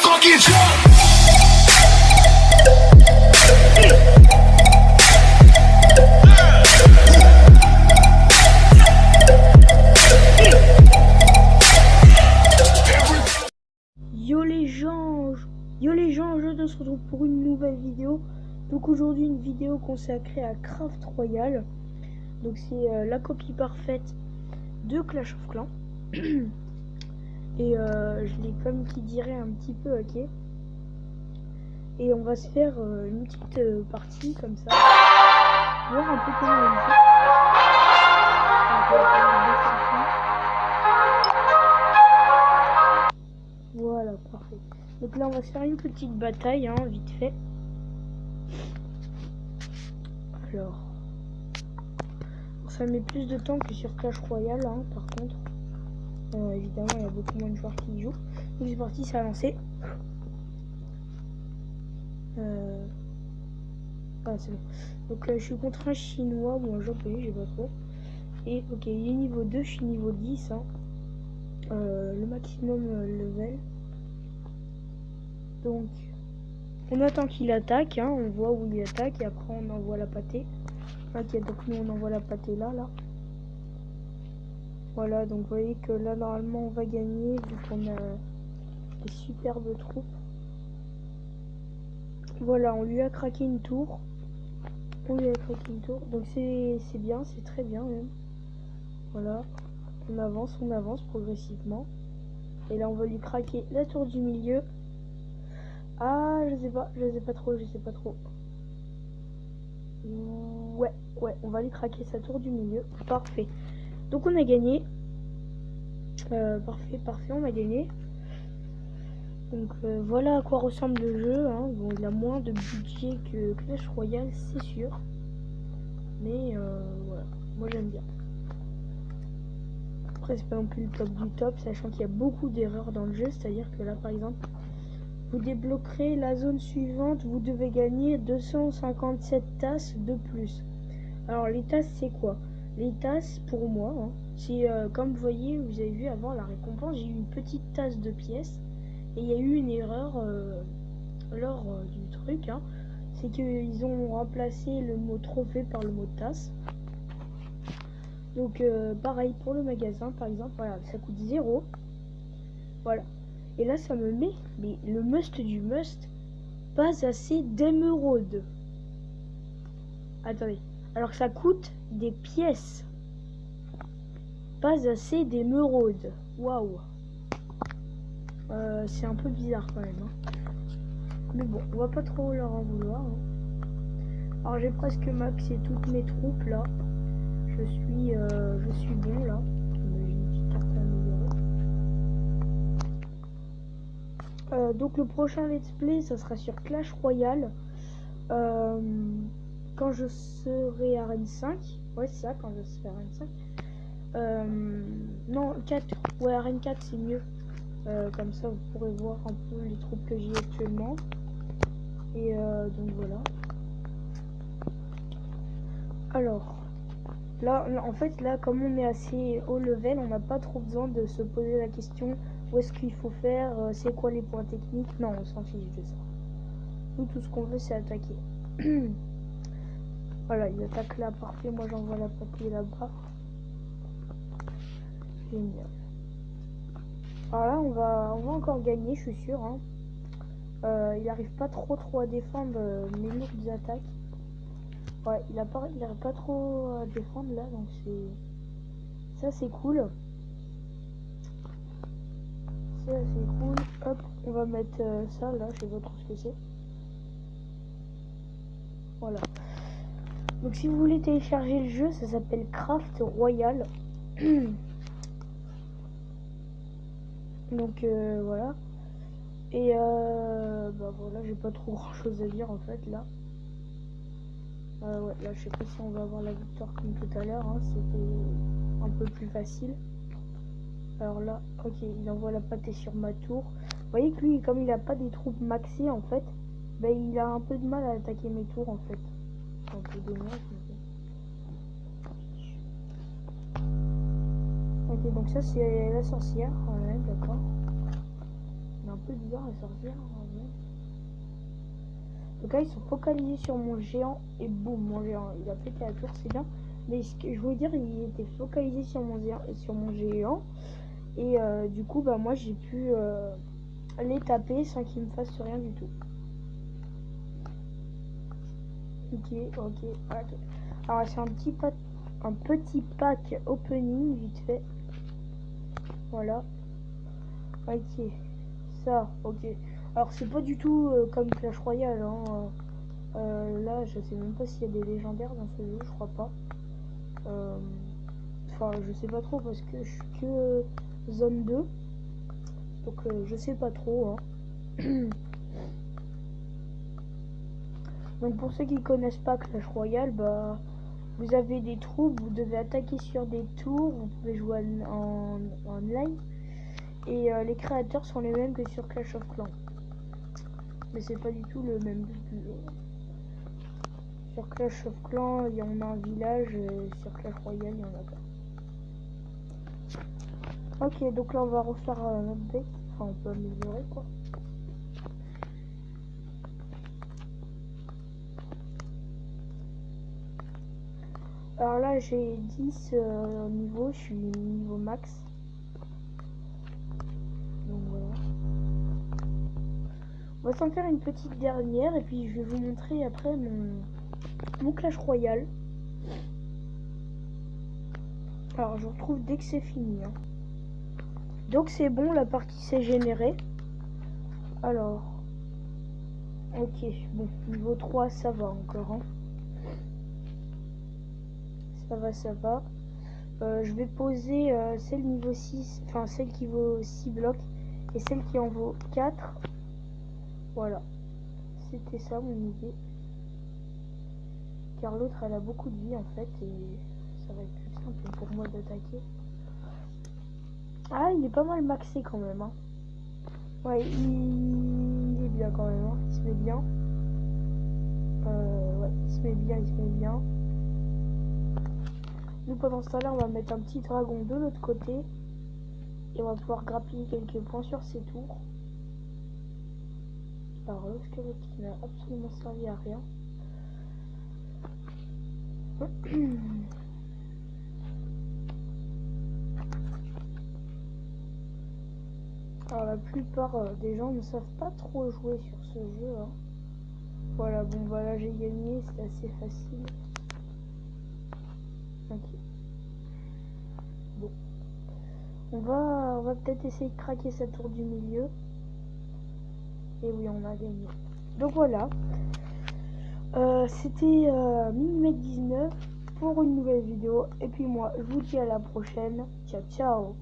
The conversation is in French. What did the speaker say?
fucking jump. Yo les gens, je te retrouve pour une nouvelle vidéo. Donc aujourd'hui une vidéo consacrée à Craft Royale. Donc c'est la copie parfaite de Clash of Clans. Et je l'ai comme qui dirait un petit peu hacké. Et on va se faire une petite partie comme ça. Voir un peu comment on fait. Voilà, parfait. Donc là on va se faire une petite bataille, hein, vite fait. Alors, ça met plus de temps que sur Clash Royale, hein, par contre. Évidemment, il y a beaucoup moins de joueurs qui y jouent. Donc c'est parti, ça a lancé. Ah, c'est bon. Donc je suis contre un chinois ou un japonais, j'ai pas trop. Et ok, il est niveau 2, je suis niveau 10. Hein. Le maximum level. Donc, on attend qu'il attaque, hein, on voit où il attaque et après on envoie la pâtée. Ok, donc nous on envoie la pâtée là. Voilà, donc vous voyez que là normalement on va gagner vu qu'on a des superbes troupes. Voilà, on lui a craqué une tour. Donc c'est bien, c'est très bien même. Voilà, on avance progressivement. Et là on va lui craquer la tour du milieu. Ah, je sais pas trop. Ouais, on va lui craquer sa tour du milieu. Parfait. Donc on a gagné. Parfait, on a gagné. Donc voilà à quoi ressemble le jeu. Hein. Bon, il a moins de budget que Clash Royale, c'est sûr. Mais voilà, moi j'aime bien. Après, c'est pas non plus le top du top, sachant qu'il y a beaucoup d'erreurs dans le jeu. C'est-à-dire que là, par exemple, vous débloquerez la zone suivante, vous devez gagner 257 tasses de plus. Alors les tasses c'est quoi? Les tasses pour moi, hein, c'est comme vous voyez, vous avez vu avant la récompense, j'ai eu une petite tasse de pièces. Et il y a eu une erreur lors du truc, hein, c'est qu'ils ont remplacé le mot trophée par le mot tasse. Donc pareil pour le magasin par exemple, voilà, ça coûte 0. Voilà. Et là, ça me met, mais le must du must, pas assez d'émeraudes. Attendez. Alors que ça coûte des pièces. Pas assez d'émeraudes. Waouh. C'est un peu bizarre quand même. Hein. Mais bon, on va pas trop leur en vouloir. Hein. Alors j'ai presque maxé toutes mes troupes là. Je suis bon là. J'ai une petite carte à améliorer. Donc le prochain let's play ça sera sur Clash Royale quand je serai arène 5. Ouais c'est ça, quand je serai arène 5. Non 4, ouais arène 4 c'est mieux. Comme ça vous pourrez voir un peu les troupes que j'ai actuellement. Et donc voilà. Alors là en fait là comme on est assez haut level, on n'a pas trop besoin de se poser la question où est-ce qu'il faut faire, c'est quoi les points techniques. Non, on s'en fiche de ça. Nous tout ce qu'on veut c'est attaquer. Voilà, il attaque là, parfait, moi j'envoie la pâtée là-bas. Génial. Alors là on va encore gagner, je suis sûr. Hein. Il arrive pas trop à défendre mes lourdes attaques. Ouais, il arrive pas trop à défendre là, donc ça c'est cool. C'est assez cool. Hop, on va mettre ça là, je sais pas trop ce que c'est. Voilà. Donc si vous voulez télécharger le jeu, ça s'appelle Craft Royale. Donc voilà. Et bah voilà, j'ai pas trop grand chose à dire en fait là. Ouais, là je sais pas si on va avoir la victoire comme tout à l'heure, hein, c'était un peu plus facile. Alors là, ok, il envoie la pâtée sur ma tour. Vous voyez que lui, comme il a pas des troupes maxées en fait, bah il a un peu de mal à attaquer mes tours en fait. C'est un peu dommage. Ok, donc ça c'est la sorcière, ouais, d'accord. On est un peu bizarre à sortir. Donc là, ils sont focalisés sur mon géant et boum, mon géant, il a pété la tour, c'est bien. Mais ce que je voulais dire, il était focalisé sur mon géant. Et du coup, bah moi, j'ai pu les taper sans qu'ils me fassent rien du tout. Ok. Alors, c'est un petit pack opening, vite fait. Voilà. Ok. Ça, ok. Alors, c'est pas du tout comme Clash Royale, hein. Là, je sais même pas s'il y a des légendaires dans ce jeu, je crois pas. Enfin, je sais pas trop parce que je suis que zone 2. Donc, je sais pas trop, hein. Donc, pour ceux qui connaissent pas Clash Royale, bah, vous avez des troupes, vous devez attaquer sur des tours, vous pouvez jouer en online. Et les créateurs sont les mêmes que sur Clash of Clans. Mais c'est pas du tout le même but. Sur Clash of Clans, il y en a un village, et sur Clash Royale, il y en a pas. Ok, donc là on va refaire un update. Enfin, on peut améliorer quoi. Alors là j'ai 10 niveaux, je suis niveau max. Donc voilà. On va s'en faire une petite dernière et puis je vais vous montrer après mon Clash Royale. Alors je vous retrouve dès que c'est fini. Hein. Donc c'est bon, la partie s'est générée. Alors, ok, bon, niveau 3 ça va encore. Hein. Ça va. Je vais poser celle niveau 6, enfin celle qui vaut 6 blocs et celle qui en vaut 4. Voilà, c'était ça mon idée. Car l'autre elle a beaucoup de vie en fait et ça va être plus simple pour moi d'attaquer. Ah, il est pas mal maxé quand même. Hein. Ouais, il est bien quand même. Hein. Il se met bien. Ouais, il se met bien. Nous, pendant ce temps-là, on va mettre un petit dragon de l'autre côté. Et on va pouvoir grappiller quelques points sur ses tours. Alors, le squelette qui n'a absolument servi à rien. Alors, la plupart des gens ne savent pas trop jouer sur ce jeu. Hein. Voilà, bon, voilà, j'ai gagné. C'est assez facile. Ok. Bon. On va peut-être essayer de craquer sa tour du milieu. Et oui, on a gagné. Donc voilà. C'était Minimec19 pour une nouvelle vidéo. Et puis moi, je vous dis à la prochaine. Ciao, ciao.